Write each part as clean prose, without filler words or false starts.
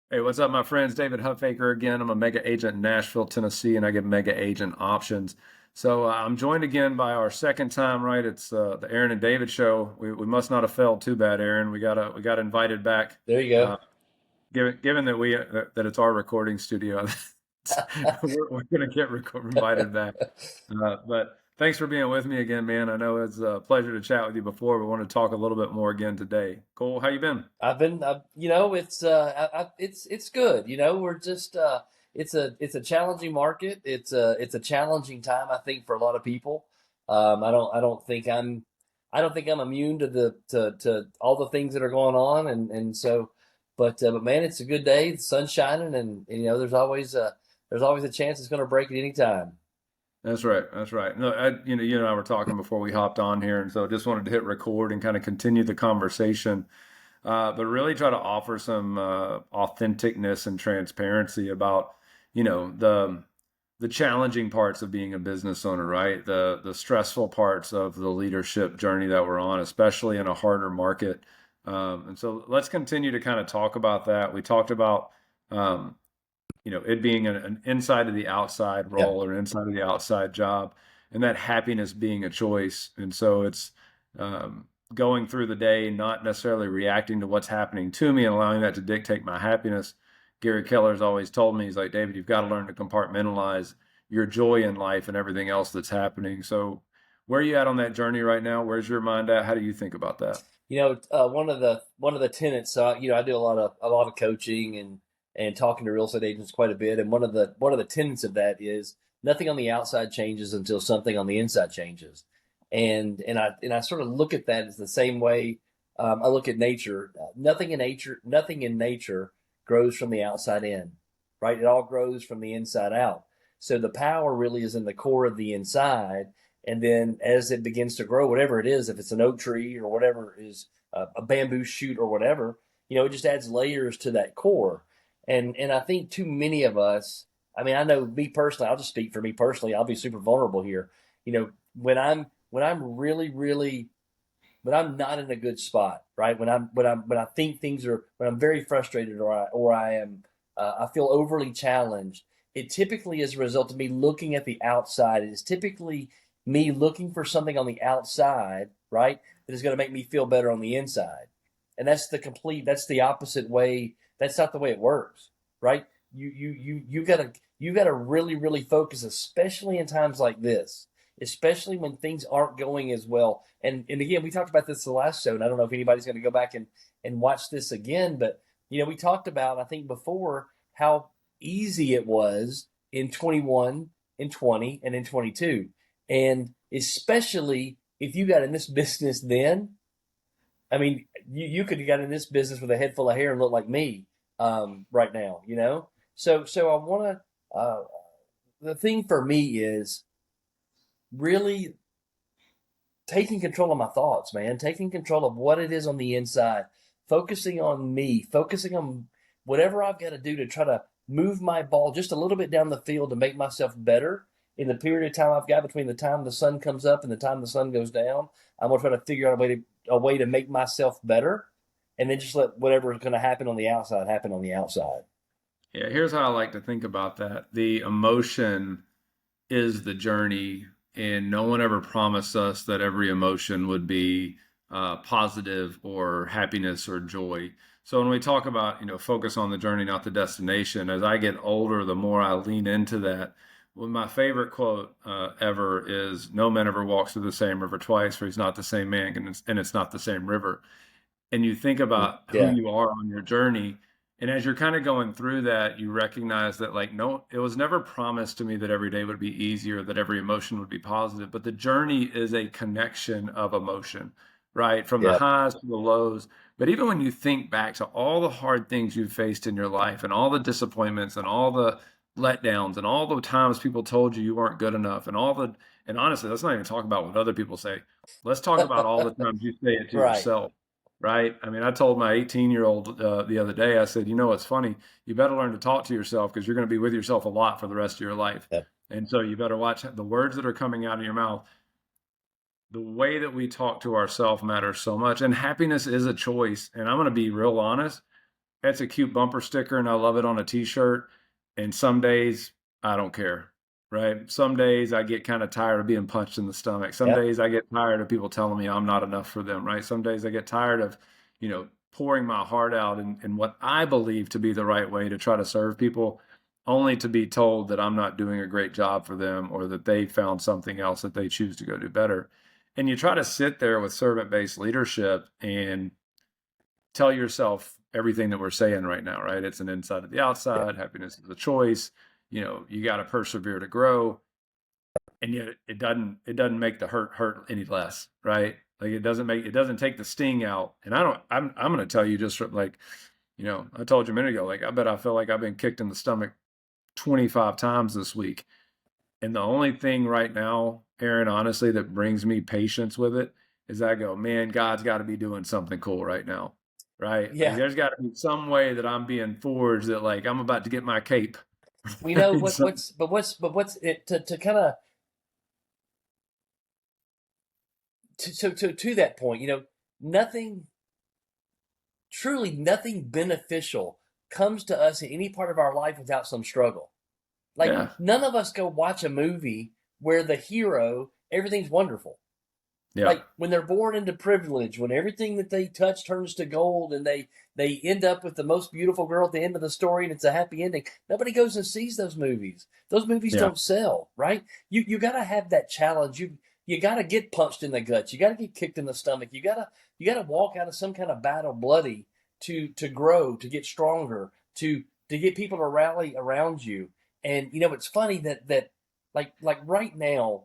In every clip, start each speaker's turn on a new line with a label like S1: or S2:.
S1: Hey, what's up, my friends? David Huffaker again. I'm a mega agent in Nashville, Tennessee, and I give mega agent options. So I'm joined again by our second time, right? It's the Aaron and David show. We must not have failed too bad, Aaron. We got invited back.
S2: There you
S1: Uh,
S2: go.
S1: given that that it's our recording studio, we're gonna get invited back. But thanks for being with me again, man. I know it's a pleasure to chat with you before. We want to talk a little bit more again today. Cole, how you been?
S2: It's good. We're just it's a challenging market. It's a challenging time, I think, for a lot of people. I don't think I'm immune to all the things that are going on, but man, it's a good day. The sun's shining, and there's always a chance it's going to break at any time.
S1: That's right. That's right. No, you and I were talking before we hopped on here, and so just wanted to hit record and kind of continue the conversation, but really try to offer some authenticness and transparency about, the challenging parts of being a business owner, right? The stressful parts of the leadership journey that we're on, especially in a harder market. And so let's continue to kind of talk about that. We talked about um, it being an inside of the outside
S2: Yeah.
S1: role or inside of the outside job, and that happiness being a choice. And so it's going through the day, not necessarily reacting to what's happening to me and allowing that to dictate my happiness. Gary Keller's always told me, he's like, David, you've got to learn to compartmentalize your joy in life and everything else that's happening. So, where are you at on that journey right now? Where's your mind at? How do you think about that?
S2: One of the tenets. I do a lot of coaching and talking to real estate agents quite a bit. And one of the tenets of that is nothing on the outside changes until something on the inside changes. And I sort of look at that as the same way I look at nature. Nothing in nature grows from the outside in, right? It all grows from the inside out. So the power really is in the core of the inside, and then as it begins to grow, whatever it is, if it's an oak tree or whatever is a bamboo shoot or whatever, it just adds layers to that core. And I think too many of us, I mean, I know me personally, I'll just speak for me personally, I'll be super vulnerable here. When I'm really, really, when I'm not in a good spot, right? When I think things are, when I'm very frustrated, I feel overly challenged. It typically is a result of me looking at the outside. It is typically me looking for something on the outside, right, that is going to make me feel better on the inside. And that's the opposite way. That's not the way it works, right? You gotta really, really focus, especially in times like this, especially when things aren't going as well. And again, we talked about this the last show, and I don't know if anybody's going to go back and watch this again, but we talked about, I think before, how easy it was in 21, in 20, and in 22. And especially if you got in this business then, I mean, you could have got in this business with a head full of hair and look like me right now. So I want to. The thing for me is really taking control of my thoughts, man. Taking control of what it is on the inside, focusing on me, focusing on whatever I've got to do to try to move my ball just a little bit down the field to make myself better in the period of time I've got between the time the sun comes up and the time the sun goes down. I'm gonna try to figure out a way to make myself better, and then just let whatever is going to happen on the outside happen on the outside.
S1: Yeah, here's how I like to think about that. The emotion is the journey, and no one ever promised us that every emotion would be positive or happiness or joy. So when we talk about, focus on the journey, not the destination, as I get older, the more I lean into that. Well, my favorite quote ever is, "No man ever walks through the same river twice, for he's not the same man, and it's not the same river." And you think about who
S2: Yeah.
S1: you are on your journey. And as you're kind of going through that, you recognize that, like, no, it was never promised to me that every day would be easier, that every emotion would be positive. But the journey is a connection of emotion, right? From the
S2: Yeah.
S1: highs to the lows. But even when you think back to all the hard things you've faced in your life and all the disappointments and all the letdowns and all the times people told you you weren't good enough and honestly, let's not even talk about what other people say. Let's talk about all the times you say it to
S2: Right.
S1: yourself, right? I mean, I told my 18-year-old the other day, I said, it's funny. You better learn to talk to yourself because you're going to be with yourself a lot for the rest of your life.
S2: Yeah.
S1: And so you better watch the words that are coming out of your mouth. The way that we talk to ourselves matters so much. And happiness is a choice. And I'm going to be real honest. That's a cute bumper sticker and I love it on a t-shirt. And some days I don't care, right? Some days I get kind of tired of being punched in the stomach. Some
S2: Yep.
S1: days I get tired of people telling me I'm not enough for them, right? Some days I get tired of, pouring my heart out in what I believe to be the right way to try to serve people, only to be told that I'm not doing a great job for them or that they found something else that they choose to go do better. And you try to sit there with servant-based leadership and tell yourself everything that we're saying right now, right? It's an inside of the
S2: Yep.
S1: outside. Happiness is a choice. You got to persevere to grow, and yet it doesn't make the hurt any less, right? Like it doesn't take the sting out. And I don't. I'm going to tell you just from like, I told you a minute ago. Like I bet I feel like I've been kicked in the stomach 25 times this week, and the only thing right now, Aaron, honestly, that brings me patience with it is I go, man, God's got to be doing something cool right now, right? Like
S2: Yeah.
S1: there's got to be some way that I'm being forged that like I'm about to get my cape.
S2: We know
S1: So,
S2: what's it to kind of to that point, nothing truly nothing beneficial comes to us in any part of our life without some struggle. Like
S1: yeah,
S2: none of us go watch a movie where the hero everything's wonderful.
S1: yeah,
S2: Like when they're born into privilege, when everything that they touch turns to gold, and they end up with the most beautiful girl at the end of the story, and it's a happy ending. Nobody goes and sees those movies. Those movies
S1: yeah,
S2: don't sell, right? You got to have that challenge. You got to get punched in the guts. You got to get kicked in the stomach. You got to walk out of some kind of battle bloody to grow, to get stronger, to get people to rally around you. And it's funny that like right now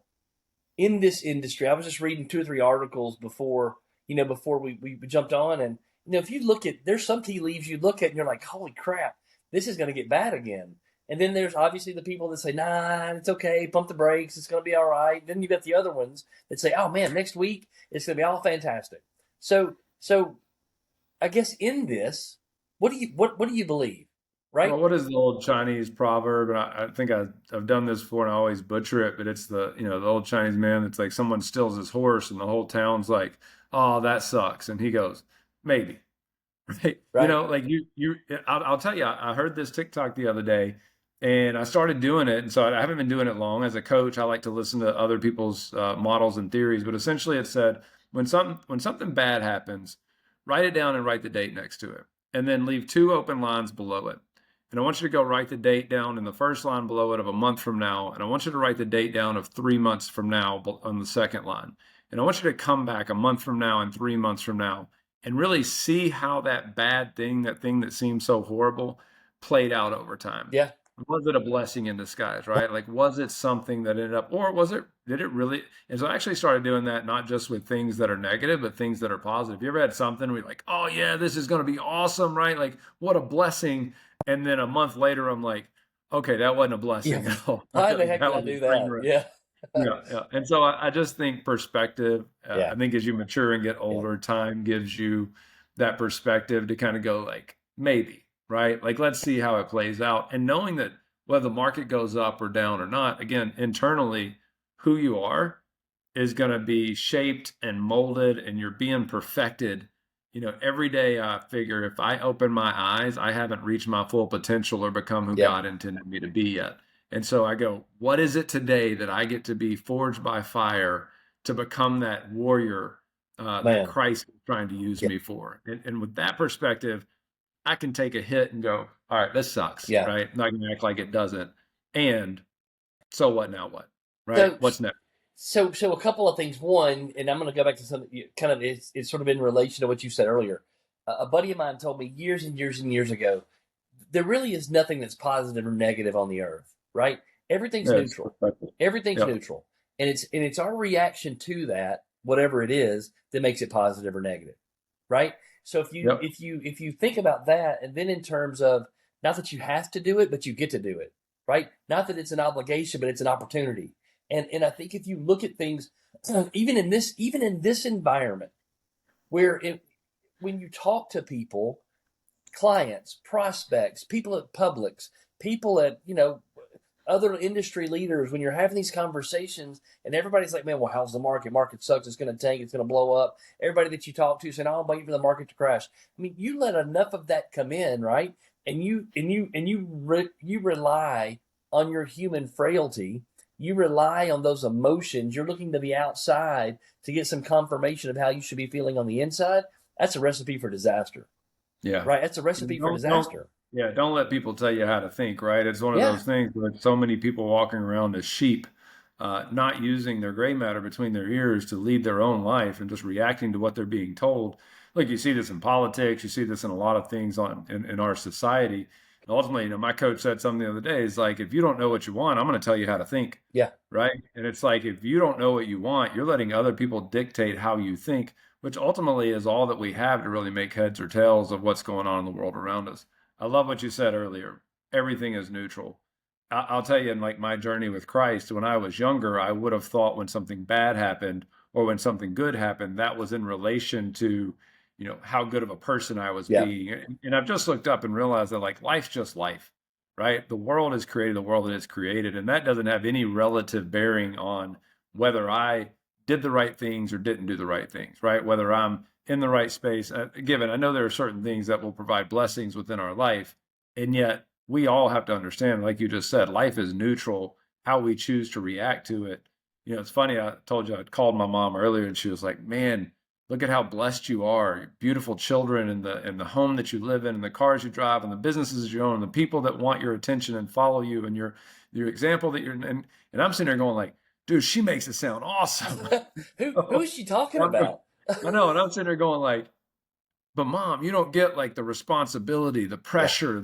S2: in this industry. I was just reading two or three articles before we jumped on, and if you look at, there's some tea leaves you look at and you're like, holy crap, this is going to get bad again. And then there's obviously the people that say, nah, it's okay, pump the brakes, it's going to be all right. Then you got the other ones that say, oh man, next week it's going to be all fantastic. So I guess in this, what do you believe,
S1: well,
S2: right?
S1: what is the old Chinese proverb? And I think I've done this before and I always butcher it, but it's the old Chinese man that's like someone steals his horse and the whole town's like, oh, that sucks. And he goes, maybe. Right.
S2: Right?
S1: Like I'll tell you, I heard this TikTok the other day and I started doing it. And so I haven't been doing it long. As a coach, I like to listen to other people's models and theories. But essentially, it said when something bad happens, write it down and write the date next to it, and then leave two open lines below it. And I want you to go write the date down in the first line below it of a month from now. And I want you to write the date down of 3 months from now on the second line. And I want you to come back a month from now and 3 months from now and really see how that thing that seemed so horrible, played out over time.
S2: Yeah.
S1: Was it a blessing in disguise, right? Like, was it something that ended up, or did it really? And so I actually started doing that not just with things that are negative, but things that are positive. You ever had something where you're like, oh, yeah, this is going to be awesome, right? Like, what a blessing. And then a month later, I'm like, okay, that wasn't a
S2: Yeah.
S1: blessing at all.
S2: Why the
S1: Like,
S2: heck
S1: that
S2: did I
S1: was
S2: do
S1: a train
S2: that?
S1: wreck.
S2: Yeah.
S1: Yeah, yeah. And so I just think perspective,
S2: Yeah.
S1: I think as you mature and get
S2: Yeah.
S1: older, time gives you that perspective to kind of go like, maybe, right? Like, let's see how it plays out. And knowing that whether the market goes up or down or not, again, internally, who you are is going to be shaped and molded and you're being perfected. Every day I figure if I open my eyes, I haven't reached my full potential or become who
S2: Yep.
S1: God intended me to be yet. And so I go, what is it today that I get to be forged by fire to become that warrior that
S2: Man.
S1: Christ is trying to use
S2: Yeah.
S1: me for? And with that perspective, I can take a hit and go, all right, this sucks,
S2: Yeah.
S1: right? I'm not going to act like it doesn't. And so what now? What, right?
S2: So,
S1: What's next?
S2: so a couple of things. One, and I'm going to go back to something kind of it's sort of in relation to what you said earlier. A buddy of mine told me years and years and years ago, there really is nothing that's positive or negative on the earth, right? Everything's
S1: Yeah, it's
S2: neutral.
S1: perspective.
S2: Everything's
S1: Yep.
S2: neutral, and it's our reaction to that, whatever it is, that makes it positive or negative, right? So
S1: Yep.
S2: if you think about that, and then in terms of not that you have to do it, but you get to do it, right? Not that it's an obligation, but it's an opportunity. And I think if you look at things, even in this environment, where when you talk to people, clients, prospects, people at Publix, people at other industry leaders, when you're having these conversations and everybody's like, man, well, how's the market? Market sucks. It's going to tank. It's going to blow up. Everybody that you talk to saying, oh, I'm waiting for the market to crash. I mean, you let enough of that come in, right? And you rely on your human frailty. You rely on those emotions. You're looking to the outside to get some confirmation of how you should be feeling on the inside. That's a recipe for disaster,
S1: Yeah.
S2: right? That's a recipe for
S1: Don't
S2: disaster.
S1: yeah, don't let people tell you how to think, right? It's one of
S2: Yeah,
S1: those things where so many people walking around as sheep, not using their gray matter between their ears to lead their own life and just reacting to what they're being told. Look, you see this in politics, you see this in a lot of things in our society. And ultimately, my coach said something the other day, is like, if you don't know what you want, I'm going to tell you how to think,
S2: yeah,
S1: right? And it's like, if you don't know what you want, you're letting other people dictate how you think, which ultimately is all that we have to really make heads or tails of what's going on in the world around us. I love what you said earlier. Everything is neutral. I'll tell you, in like my journey with Christ, when I was younger, I would have thought when something bad happened or when something good happened, that was in relation to, how good of a person I was
S2: yeah,
S1: being. And I've just looked up and realized that like life's just life, right? The world is created the world that it's created, and that doesn't have any relative bearing on whether I did the right things or didn't do the right things, right? Whether I'm in the right space. Given, I know there are certain things that will provide blessings within our life, and yet we all have to understand, like you just said, life is neutral. How we choose to react to it. It's funny. I told you I called my mom earlier, and she was like, "Man, look at how blessed you are. Your beautiful children, and the home that you live in, and the cars you drive, and the businesses you own, and the people that want your attention and follow you, and your example that you're." And I'm sitting there going like, "Dude, she makes it sound awesome."
S2: who is she talking about?
S1: I know, and I'm sitting there going like, but mom, you don't get like the responsibility, the
S2: Yeah,
S1: pressure,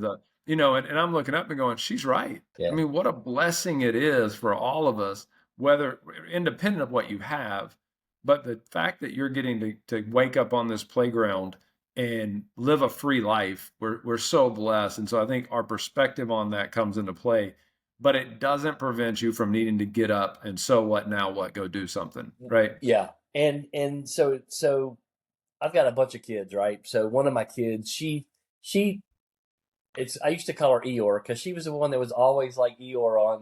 S1: and I'm looking up and going, she's right. I
S2: yeah,
S1: mean, what a blessing it is for all of us, whether independent of what you have, but the fact that you're getting to wake up on this playground and live a free life, we're so blessed. And so I think our perspective on that comes into play, but it doesn't prevent you from needing to get up and so what now, what, go do something, right?
S2: yeah. And so I've got a bunch of kids, right? So one of my kids, she it's I used to call her Eeyore because she was the one that was always like Eeyore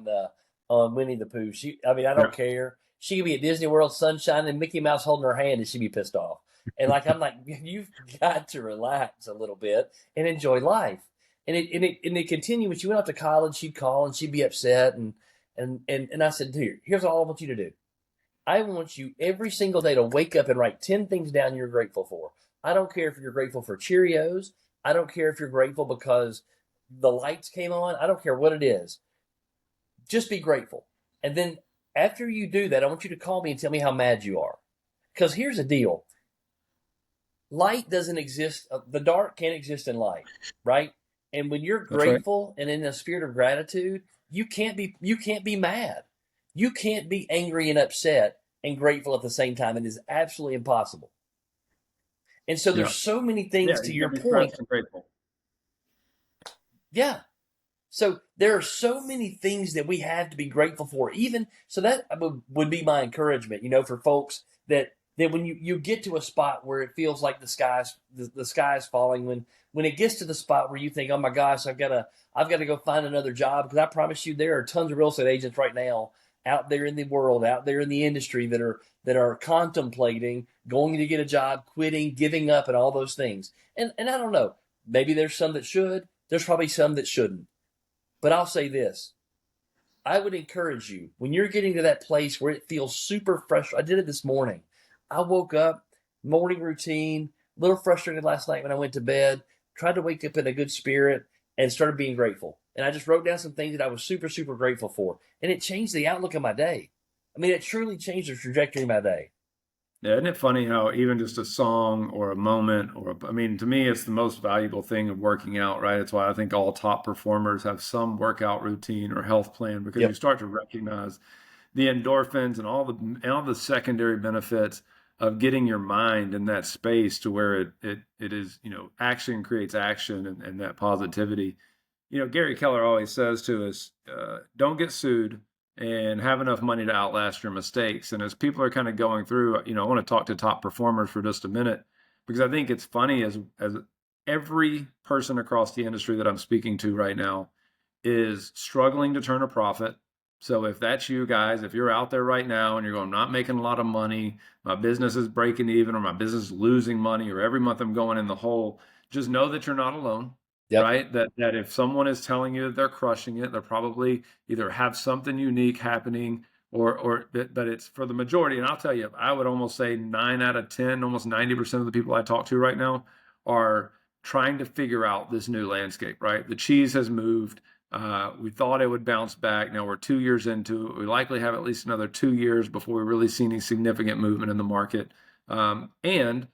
S2: on Winnie the Pooh. I mean, I
S1: Yeah.
S2: don't care. She could be at Disney World, sunshine, and Mickey Mouse holding her hand, and she'd be pissed off. And like I'm like, you've got to relax a little bit and enjoy life. And it continued when she went off to college. She'd call and she'd be upset, and I said, here's all I want you to do. I want you every single day to wake up and write 10 things down you're grateful for. I don't care if you're grateful for Cheerios. I don't care if you're grateful because the lights came on. I don't care what it is. Just be grateful. And then after you do that, I want you to call me and tell me how mad you are. Because here's the deal: light doesn't exist, the dark can't exist in light, right? And when you're
S1: That's right.
S2: grateful and in a spirit of gratitude, you can't be mad. You can't be angry and upset and grateful at the same time. It is absolutely impossible. And so
S1: Yeah.
S2: there's so many
S1: Yeah.
S2: things to
S1: You
S2: your
S1: can be
S2: point.
S1: stressed and grateful.
S2: Yeah. So there are so many things that we have to be grateful for. Even so, that would be my encouragement, for folks that when you get to a spot where it feels like the sky is falling, when it gets to the spot where you think, oh my gosh, I've got to go find another job, because I promise you there are tons of real estate agents right now out there in the world, out there in the industry that are contemplating going to get a job, quitting, giving up, and all those things. And I don't know, maybe there's some that should. There's probably some that shouldn't. But I'll say this: I would encourage you, when you're getting to that place where it feels super fresh. I did it this morning. I woke up, morning routine, a little frustrated last night when I went to bed, tried to wake up in a good spirit and started being grateful. And I just wrote down some things that I was super, super grateful for. And it changed the outlook of my day. I mean, it truly changed the trajectory of my day.
S1: Yeah, isn't it funny how even just a song or a moment I mean, to me, it's the most valuable thing of working out, right? It's why I think all top performers have some workout routine or health plan, because you
S2: Yep.
S1: start to recognize the endorphins and all the secondary benefits of getting your mind in that space to where it is, action creates action, and that positivity. Gary Keller always says to us, don't get sued and have enough money to outlast your mistakes. And as people are kind of going through, I want to talk to top performers for just a minute, because I think it's funny as every person across the industry that I'm speaking to right now is struggling to turn a profit. So if that's you guys, if you're out there right now and you're going, I'm not making a lot of money, my business is breaking even, or my business is losing money, or every month I'm going in the hole, just know that you're not alone,
S2: Yep.
S1: right? That if someone is telling you that they're crushing it, they're probably either have something unique happening, but it's for the majority. And I'll tell you, I would almost say 9 out of 10, almost 90% of the people I talk to right now are trying to figure out this new landscape, right? The cheese has moved. We thought it would bounce back. Now we're 2 years into it. We likely have at least another 2 years before we really see any significant movement in the market. And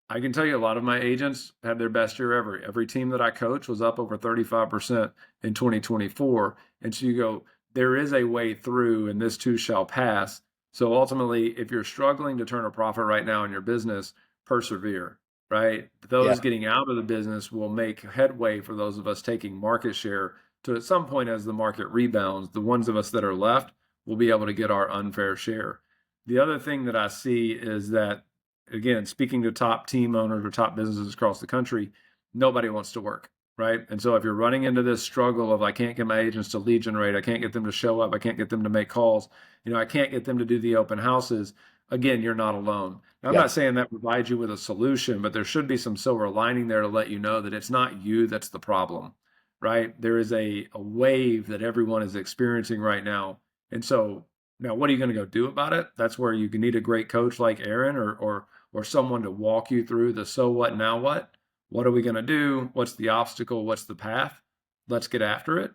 S1: I can tell you a lot of my agents had their best year ever. Every team that I coach was up over 35% in 2024. And so you go, there is a way through, and this too shall pass. So ultimately, if you're struggling to turn a profit right now in your business, persevere, right?
S2: Yeah.
S1: Those getting out of the business will make headway for those of us taking market share to at some point as the market rebounds, the ones of us that are left will be able to get our unfair share. The other thing that I see is that, again, speaking to top team owners or top businesses across the country, nobody wants to work, right? And so if you're running into this struggle of I can't get my agents to lead generate, I can't get them to show up, I can't get them to make calls, I can't get them to do the open houses, again, you're not alone. Now, I'm
S2: Yeah.
S1: not saying that provides you with a solution, but there should be some silver lining there to let you know that it's not you that's the problem, right? There is a wave that everyone is experiencing right now. And so now what are you going to go do about it? That's where you can need a great coach like Aaron or someone to walk you through the so what, now what? What are we going to do? What's the obstacle? What's the path? Let's get after it.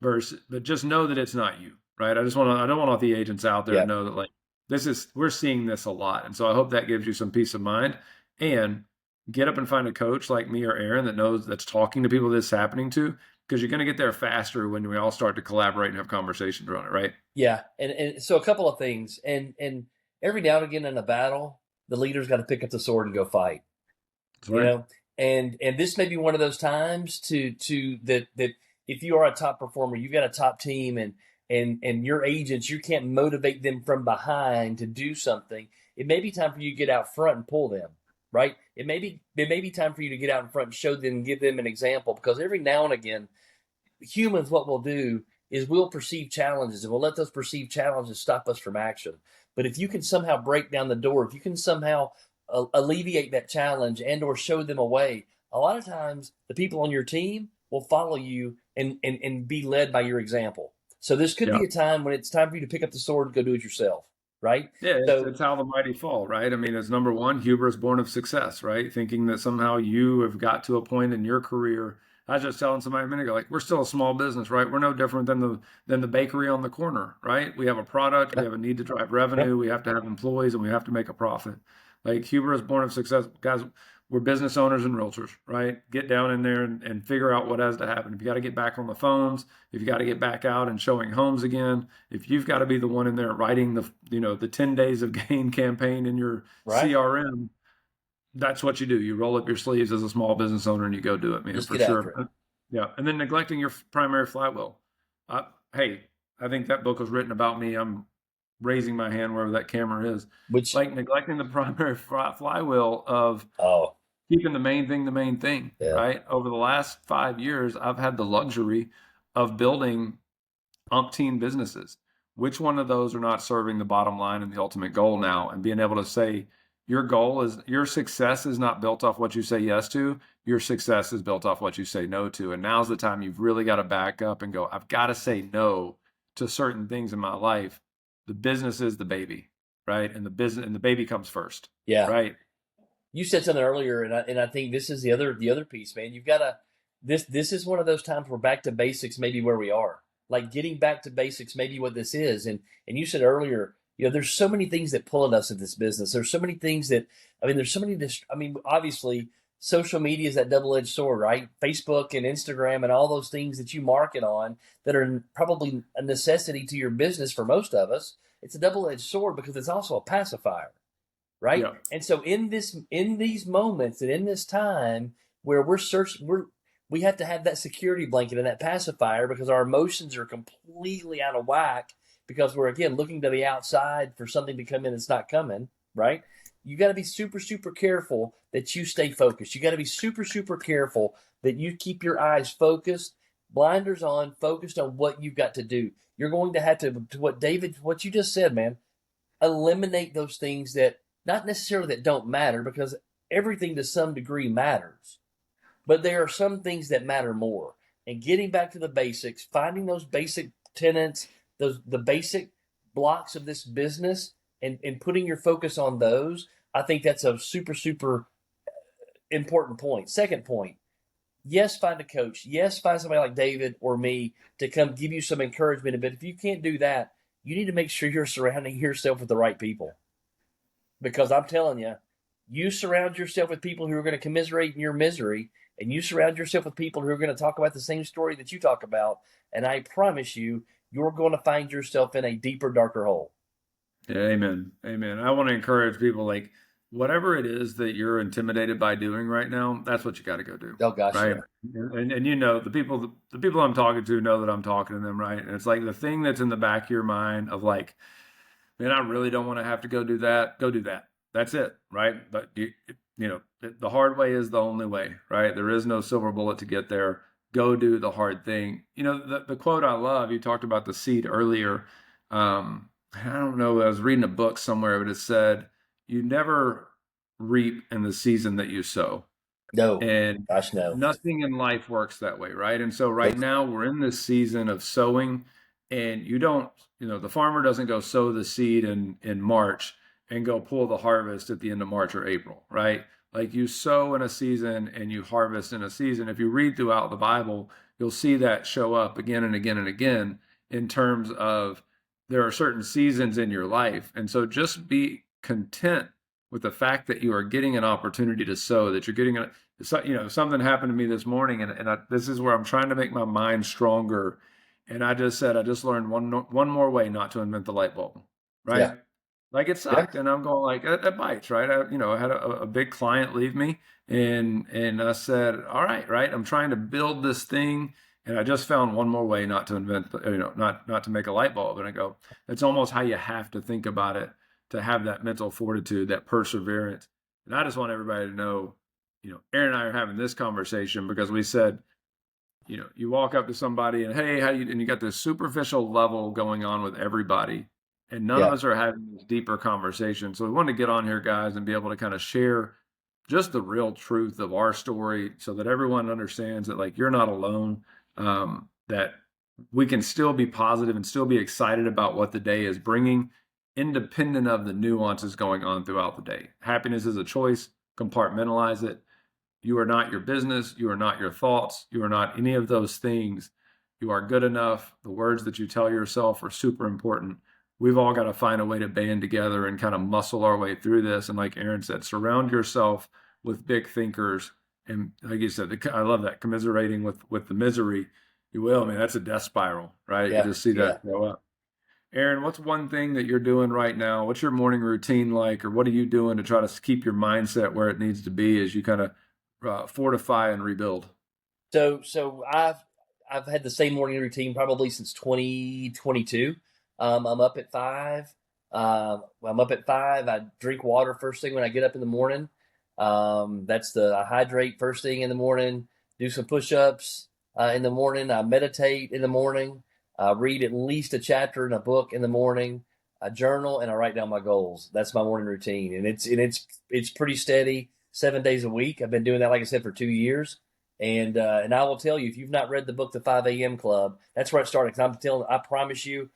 S1: But just know that it's not you, right? I don't want all the agents out there to
S2: Yeah.
S1: know that, like, we're seeing this a lot. And so I hope that gives you some peace of mind, and get up and find a coach like me or Aaron that's talking to people this is happening to, because you're going to get there faster when we all start to collaborate and have conversations around it, right?
S2: Yeah. And so a couple of things. And every now and again in a battle, the leader's got to pick up the sword and go fight.
S1: That's
S2: You
S1: right.
S2: know, and this may be one of those times to that if you are a top performer, you've got a top team, and your agents, you can't motivate them from behind to do something. It may be time for you to get out front and pull them, right? It may be time for you to get out in front and show them, give them an example, because every now and again, humans, what we'll do is we'll perceive challenges and we'll let those perceived challenges stop us from action. But if you can somehow break down the door, if you can somehow alleviate that challenge and or show them a way, a lot of times the people on your team will follow you and be led by your example. So this could
S1: Yeah.
S2: be a time when it's time for you to pick up the sword and go do it yourself, right?
S1: Yeah,
S2: So
S1: it's how the mighty fall, right? I mean, it's number one, hubris born of success, right? Thinking that somehow you have got to a point in your career. I was just telling somebody a minute ago, like, we're still a small business, right? We're no different than the bakery on the corner, right? We have a product, we
S2: yeah,
S1: have a need to drive
S2: yeah,
S1: revenue, we have to have employees, and we have to make a profit. Like, hubris born of success, guys. We're business owners and realtors, right? Get down in there and figure out what has to happen. If you got to get back on the phones, if you got to get back out and showing homes again, if you've got to be the one in there writing the 10 days of gain campaign in your
S2: right.
S1: CRM, that's what you do. You roll up your sleeves as a small business owner and you go do it, man,
S2: Just
S1: for
S2: get after
S1: sure.
S2: it.
S1: Yeah. And then neglecting your primary flywheel. Hey, I think that book was written about me. I'm raising my hand wherever that camera is.
S2: Which
S1: Like, neglecting the primary flywheel of
S2: oh
S1: keeping the main thing,
S2: yeah,
S1: right? Over the last 5 years, I've had the luxury of building umpteen businesses. Which one of those are not serving the bottom line and the ultimate goal now? And being able to say, your success is not built off what you say yes to. Your success is built off what you say no to. And now's the time you've really got to back up and go, I've got to say no to certain things in my life. The business is the baby, right? And the baby comes first,
S2: yeah.
S1: right?
S2: You said something earlier, and I think this is the other piece, man. You've got to this is one of those times where back to basics maybe where we are. Like getting back to basics, maybe what this is. And you said earlier, there's so many things that pull at us in this business. There's so many things that there's so many. Obviously, social media is that double-edged sword, right? Facebook and Instagram and all those things that you market on that are probably a necessity to your business for most of us. It's a double-edged sword because it's also a pacifier, right?
S1: Yeah.
S2: And so in these moments and in this time where we have to have that security blanket and that pacifier because our emotions are completely out of whack because we're again looking to the outside for something to come in that's not coming, right? You got to be super super careful that you stay focused. You got to be super super careful that you keep your eyes focused blinders on, focused on what you've got to do. You're going to have to what you just said, man, eliminate those things that not necessarily that don't matter, because everything to some degree matters, but there are some things that matter more. And getting back to the basics, finding those basic tenets, the basic blocks of this business, and putting your focus on those, I think that's a super, super important point. Second point, yes, find a coach. Yes, find somebody like David or me to come give you some encouragement. But if you can't do that, you need to make sure you're surrounding yourself with the right people. Because I'm telling you, you surround yourself with people who are going to commiserate in your misery, and you surround yourself with people who are going to talk about the same story that you talk about. And I promise you, you're going to find yourself in a deeper, darker hole.
S1: Yeah, amen. Amen. I want to encourage people like whatever it is that you're intimidated by doing right now, that's what you got to go do.
S2: Oh gosh,
S1: Right.
S2: yeah,
S1: And you know, the people I'm talking to know that I'm talking to them, right? And it's like the thing that's in the back of your mind of like, man, I really don't want to have to go do that. Go do that. That's it. Right. But you know, the hard way is the only way, right? There is no silver bullet to get there. Go do the hard thing. You know, the quote I love, you talked about the seed earlier. I don't know, I was reading a book somewhere, but it said, you never reap in the season that you sow.
S2: no,
S1: And
S2: gosh, no,
S1: nothing in life works that way, right? And so right
S2: nope,
S1: now we're in this season of sowing, and you don't, you know, the farmer doesn't go sow the seed in March and go pull the harvest at the end of March or April, right? Like you sow in a season and you harvest in a season. If you read throughout the Bible, you'll see that show up again and again and again in terms of there are certain seasons in your life. And so just be content with the fact that you are getting an opportunity to sow, that you're getting a, so, you know, something happened to me this morning, and this is where I'm trying to make my mind stronger. And I just said, I just learned one more way not to invent the light bulb,
S2: yeah,
S1: right? Like it
S2: yeah,
S1: sucked, and I'm going like that bites, right? I had a big client leave me, and I said, all right, right. I'm trying to build this thing, and I just found one more way not to invent, not to make a light bulb. And I go, it's almost how you have to think about it to have that mental fortitude, that perseverance. And I just want everybody to know, Aaron and I are having this conversation because we said, you walk up to somebody and hey, how you, and you got this superficial level going on with everybody, and none of
S2: yeah,
S1: us are having this deeper conversation. So we wanted to get on here, guys, and be able to kind of share just the real truth of our story, so that everyone understands that like you're not alone, that we can still be positive and still be excited about what the day is bringing, independent of the nuances going on throughout the day. Happiness is a choice. Compartmentalize it. You are not your business. You are not your thoughts. You are not any of those things. You are good enough. The words that you tell yourself are super important. We've all got to find a way to band together and kind of muscle our way through this. And like Aaron said, surround yourself with big thinkers. And like you said, I love that, commiserating with the misery. You will. I mean, that's a death spiral, right? You
S2: yeah,
S1: just see
S2: yeah.
S1: that go up. Aaron, what's one thing that you're doing right now? What's your morning routine like, or what are you doing to try to keep your mindset where it needs to be as you kind of fortify and rebuild?
S2: So I've had the same morning routine probably since 2022. I'm up at 5. I'm up at 5. I drink water first thing when I get up in the morning. I hydrate first thing in the morning. Do some push-ups in the morning. I meditate in the morning. I read at least a chapter in a book in the morning. I journal and I write down my goals. That's my morning routine, and it's pretty steady, 7 days a week. I've been doing that, like I said, for 2 years. And I will tell you, if you've not read the book, The 5 a.m. Club, that's where it started. Because I promise you,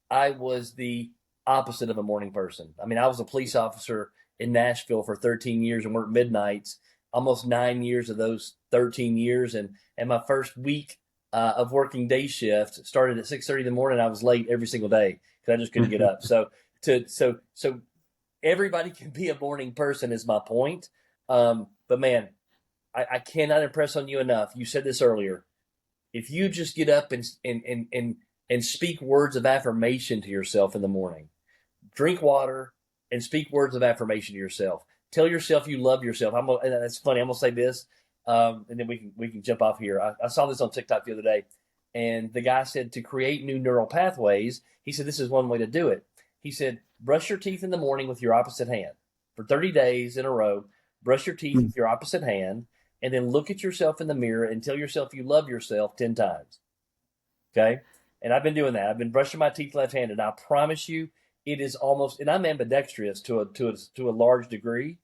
S2: I was the opposite of a morning person. I mean, I was a police officer in Nashville for 13 years and worked midnights, almost 9 years of those 13 years. And my first week of working day shift started at 6:30 in the morning. I was late every single day because I just couldn't get up. So everybody can be a morning person is my point. But man, I cannot impress on you enough. You said this earlier. If you just get up and speak words of affirmation to yourself in the morning, drink water and speak words of affirmation to yourself. Tell yourself you love yourself. And that's funny. I'm gonna say this, and then we can jump off here. I saw this on TikTok the other day, and the guy said to create new neural pathways. He said this is one way to do it. He said brush your teeth in the morning with your opposite hand for 30 days in a row. Brush your teeth with your opposite hand, and then look at yourself in the mirror and tell yourself you love yourself 10 times. Okay. And I've been doing that. I've been brushing my teeth left-handed. I promise you, it is almost, and I'm ambidextrous to a large degree,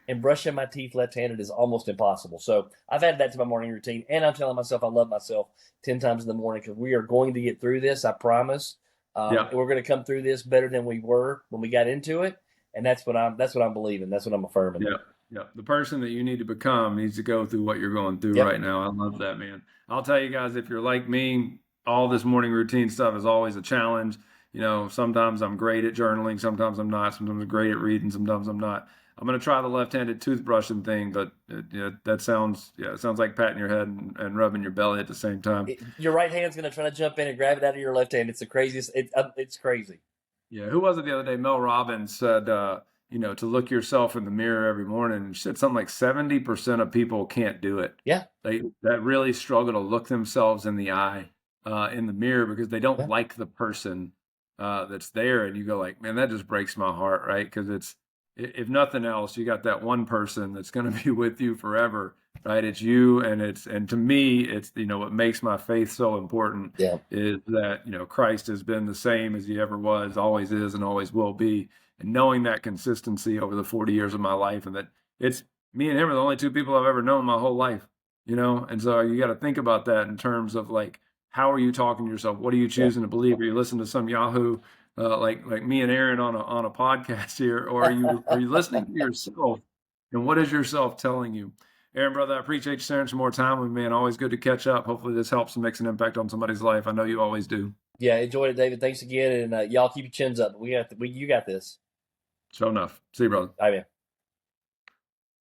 S2: and brushing my teeth left-handed is almost impossible. So I've added that to my morning routine, and I'm telling myself I love myself 10 times in the morning because we are going to get through this. I promise.
S1: Yeah.
S2: And we're going to come through this better than we were when we got into it, and that's what I'm believing. That's what I'm affirming.
S1: Yeah. Yeah. The person that you need to become needs to go through what you're going through
S2: Yep.
S1: right now. I love that, man. I'll tell you guys, if you're like me, all this morning routine stuff is always a challenge. Sometimes I'm great at journaling, sometimes I'm not, sometimes I'm great at reading, sometimes I'm not. I'm going to try the left-handed toothbrushing thing, but it sounds like patting your head and rubbing your belly at the same time.
S2: Your right hand's going to try to jump in and grab it out of your left hand. It's the craziest. It's crazy.
S1: Yeah, who was it the other day? Mel Robbins said, to look yourself in the mirror every morning. And she said something like 70% of people can't do it.
S2: Yeah.
S1: They that really struggle to look themselves in the eye, in the mirror because they don't
S2: Yeah.
S1: like the person that's there. And you go like, man, that just breaks my heart, right? Because if nothing else, you got that one person that's going to be with you forever, right? It's you, and to me, it's what makes my faith so important
S2: Yeah.
S1: is that Christ has been the same as he ever was, always is, and always will be. And knowing that consistency over the 40 years of my life, and that it's me and him are the only two people I've ever known my whole life, and so you got to think about that in terms of like, how are you talking to yourself? What are you
S2: Yeah.
S1: choosing to believe? Are you listening to some Yahoo like me and Aaron on a podcast here, or are you listening to yourself? And what is yourself telling you? Aaron, brother, I appreciate you sharing some more time with me, and always good to catch up. Hopefully, this helps and makes an impact on somebody's life. I know you always do.
S2: Yeah. Enjoyed it, David. Thanks again, and y'all keep your chins up. You got this.
S1: Sure enough. See you, brother.
S2: All right, man.